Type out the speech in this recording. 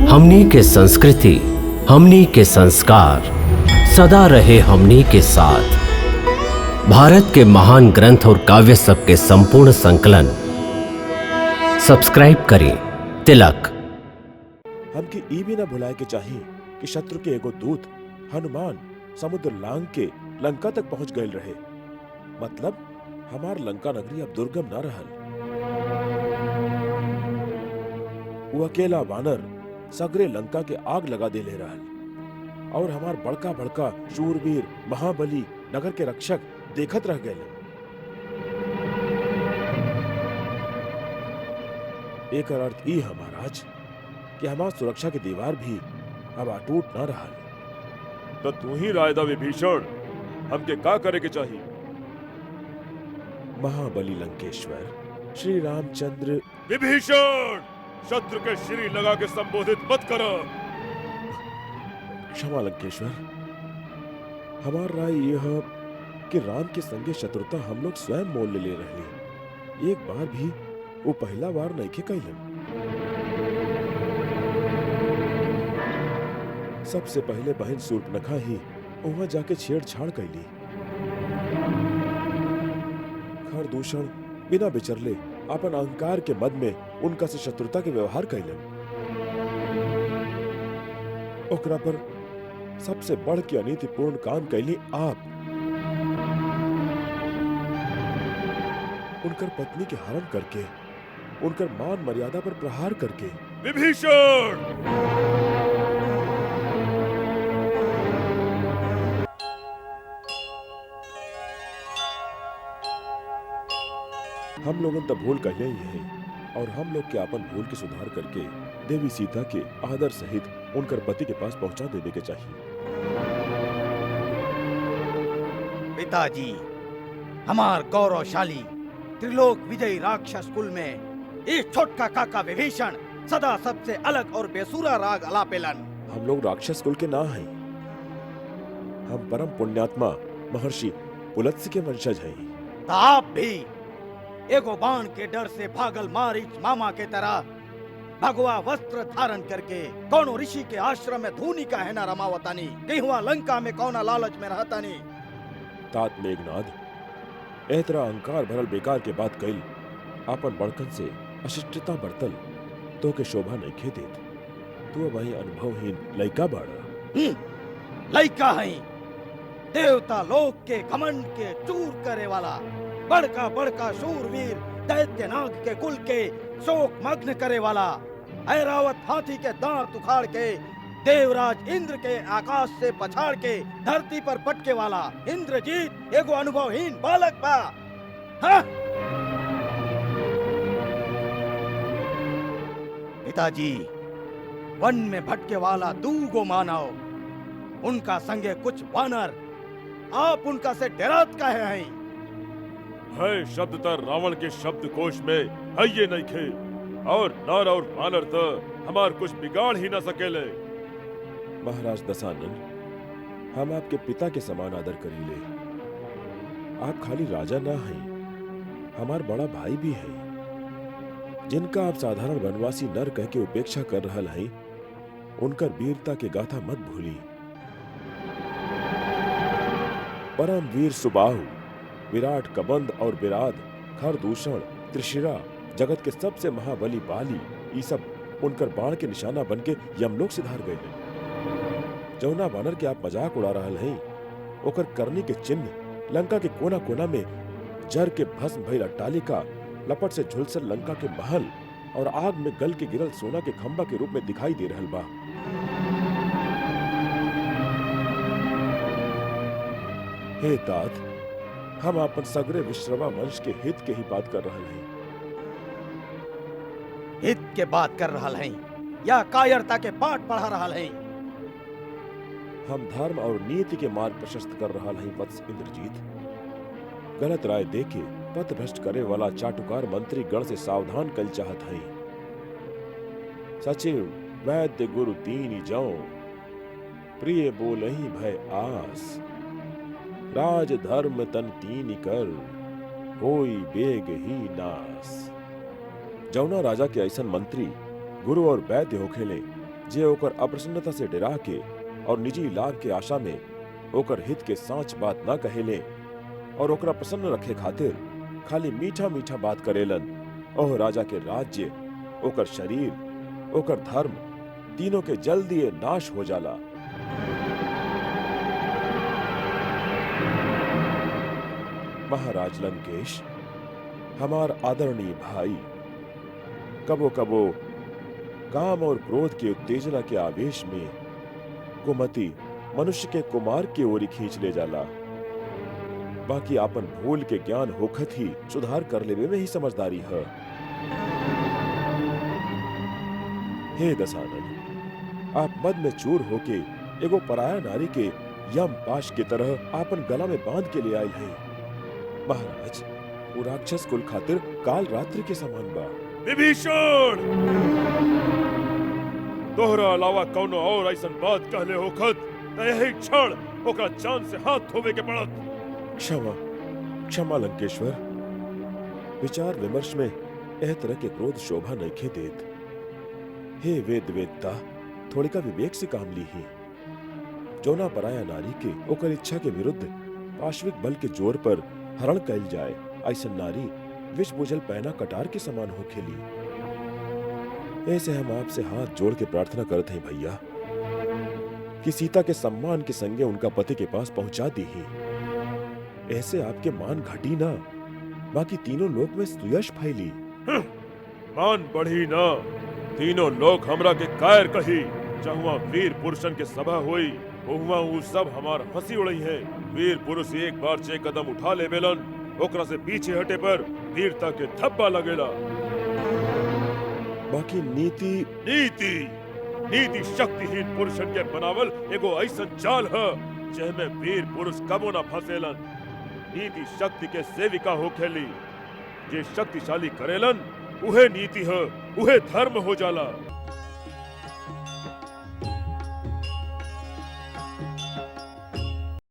हमनी के संस्कृति, हमनी के संस्कार सदा रहे हमनी के साथ। भारत के महान ग्रंथ और काव्य सब के संपूर्ण संकलन सब्सक्राइब करें तिलक। हमके ई भी न भुलाए के चाहिए कि शत्रु के एगो दूत हनुमान समुद्र लांग के लंका तक पहुंच गए रहे। मतलब हमार लंका नगरी अब दुर्गम न रहल। वो अकेला वानर सगरे लंका के आग लगा दे ले रहल और हमार बड़का बड़का शूरवीर महाबली नगर के रक्षक देखत रह गए। एक अर्थ ई है महाराज कि हमार सुरक्षा की दीवार भी अब अटूट न रहल। तो तू ही राय दा विभीषण, हमके का करे के चाहिए? महाबली लंकेश्वर श्री रामचंद्र। विभीषण, शत्रु के श्री लगा के संबोधित मत करो। क्षमा लंकेश्वर, हमार राय यह है कि राम के संगे शत्रुता हम लोग स्वयं मोल ले रहे। एक बार भी वो पहला बार नहीं के कैलन। सबसे पहले बहन शूर्पणखा ही वहां जाके छेड़छाड़ कैली। खरदूषण बिना विचरले अपन अहंकार के मद में उनका से शत्रुता के व्यवहार कैलन। ओकरा पर सबसे बढ़ के अनीतिपूर्ण काम कैली आप। उनकर पत्नी के हरण करके, उनकर मान मर्यादा पर प्रहार करके। विभीषण, हम लोगन तो भूल कहले ही है और हम लोग के अपन भूल के सुधार करके देवी सीता के आदर सहित उनकर पति के पास पहुंचा देने के चाहिए। पिताजी, हमार गौरवशाली त्रिलोक विजयी राक्षस कुल में एक छोटका काका विभीषण सदा सबसे अलग और बेसुरा राग अलापेलन। हम लोग राक्षस कुल के ना हैं। हम परम पुण्यात्मा महर्षि पुलत्स्य के वंशज हैं। तो आप भी एगो बाण के डर से भागल मारीच मामा के तरह भगवा वस्त्र धारण करके कौनो ऋषि के आश्रम में धूनी का है ना रमावतानी कि हुआ लंका में कौना लालच में रहतानी। तात मेघनाद एतरा अहंकार भरल बेकार के बात कइल आपन बड़कन से अशिष्टता बरतल तो के शोभा नहीं खे देत। तू वही अनुभवहीन लइका बाड़ा। लइका है देवता लोक के घमंड के चूर करे वाला बड़का बड़का शूरवीर दैत्यनाग के कुल के शोक मग्न करे वाला ऐरावत हाथी के दांत उखाड़ के देवराज इंद्र के आकाश से पछाड़ के धरती पर पटके वाला इंद्रजीत एगो अनुभवहीन बालक बा। हाँ? पिताजी, वन में भटके वाला दूगो मानव, उनका संगे कुछ वानर, आप उनका से डरात काहे हैं? है शब्द तर रावण के शब्द कोश में है ये नहीं खे और नर और वानर तो हमार कुछ बिगाड़ ही ना सकेले। महाराज दशानन, हम आपके पिता के समान आदर करीले। आप खाली राजा ना हैं, हमार बड़ा भाई भी है। जिनका आप साधारण वनवासी नर कह के उपेक्षा कर रहल हैं, उनकर वीरता के गाथा मत भूली। परम वीर सुबाहु, विराट कबंध और विराट, खरदूषण, त्रिशिरा, जगत के सबसे महाबली बाली, ये सब उनकर बाण के निशाना बन के यमलोक से धार गए। जौना बानर के आप मजाक उड़ा रहल हैं, ओकर करनी के चिन्ह लंका के कोना कोना में जर के भस्म भइल अट्टालिका, लपट से झुलसल लंका के महल और आग में गल के गिरल सोना के खंबा के रूप में दिखाई दे रहल बा। हे तात, हम अपन सगरे विश्रवा वंश के हित के ही बात कर रहे हैं। हित के बात कर रहा हैं या कायरता के पाठ पढ़ा रहा हैं? हम धर्म और नीति के मार्ग प्रशस्त कर रहा हैं वत्स इंद्रजीत। गलत राय देके पथ भ्रष्ट करे वाला चाटुकार मंत्री गण से सावधान कल चाहत हैं। सचिव वैद्य गुरु तीन जाओ, प्रिय बोलहि भय आस, राज धर्म तन तीन कर, होई बेग ही नास। जौना राजा के ऐसन मंत्री गुरु और वैद्य होखेले जे ओकर अप्रसन्नता से डरा के और निजी लाभ के आशा में ओकर हित के सांच बात ना कहेले और ओकरा प्रसन्न रखे खातिर खाली मीठा मीठा बात करेलन। ओह राजा के राज्य, ओकर शरीर, ओकर धर्म तीनों के जल्दी नाश हो जाला। महाराज लंकेश, हमार आदरणीय भाई, कबो कबो काम और क्रोध के उत्तेजना के आवेश में कुमति मनुष्य के कुमार की ओर खींच ले जाला। बाकी आपन भूल के ज्ञान होखत ही सुधार कर लेवे में ही समझदारी है। हे दशानन, आप मद में चूर होके एगो पराया नारी के यम पाश की तरह आपन गला में बांध के ले आयल है। महाराज, वो राक्षस कुल खातिर काल रात्रि के समान बा। विभीषण, तोहरा अलावा कौनो और ऐसन बात कहले होखत त यही क्षण ओकरा जान से हाथ धोवे के पड़त। क्षमा क्षमा लंकेश्वर, विचार विमर्श में एह तरह के क्रोध शोभा नइखे देत। हे वेद वेदता, थोड़ी का विवेक से काम ली ही। जौना पराया नारी के ओकर इच्छा के विरुद्ध पाश्विक बल के जोर पर हरण कैल जाए, ऐसा नारी विष बुझल पैना कटार के समान हो खेली। ऐसे हम आपसे हाथ जोड़ के प्रार्थना करते हैं भैया कि सीता के सम्मान के संगे उनका पति के पास पहुंचा दी ही। ऐसे आपके मान घटी ना, बाकी तीनों लोक में सुयश फैली। मान बढ़ी ना, तीनों लोग हमरा के कायर कही। जहुआ वीर पुरुषन के सभा हुई, वहुआ उ सब हमार हंसी उड़ई है। वीर पुरुष एक बार जे कदम उठा ले बेलन, ओकरा से पीछे हटे पर वीरता के धब्बा लगेला। बाकी नीति नीति शक्तिहीन पुरुषन के बनावल एगो ऐसन जाल है जेमे वीर पुरुष कबो न फंसेलन। नीति शक्ति के सेविका होखेली, जे शक्तिशाली करेलन उहे नीति है, उहे धर्म हो जाला।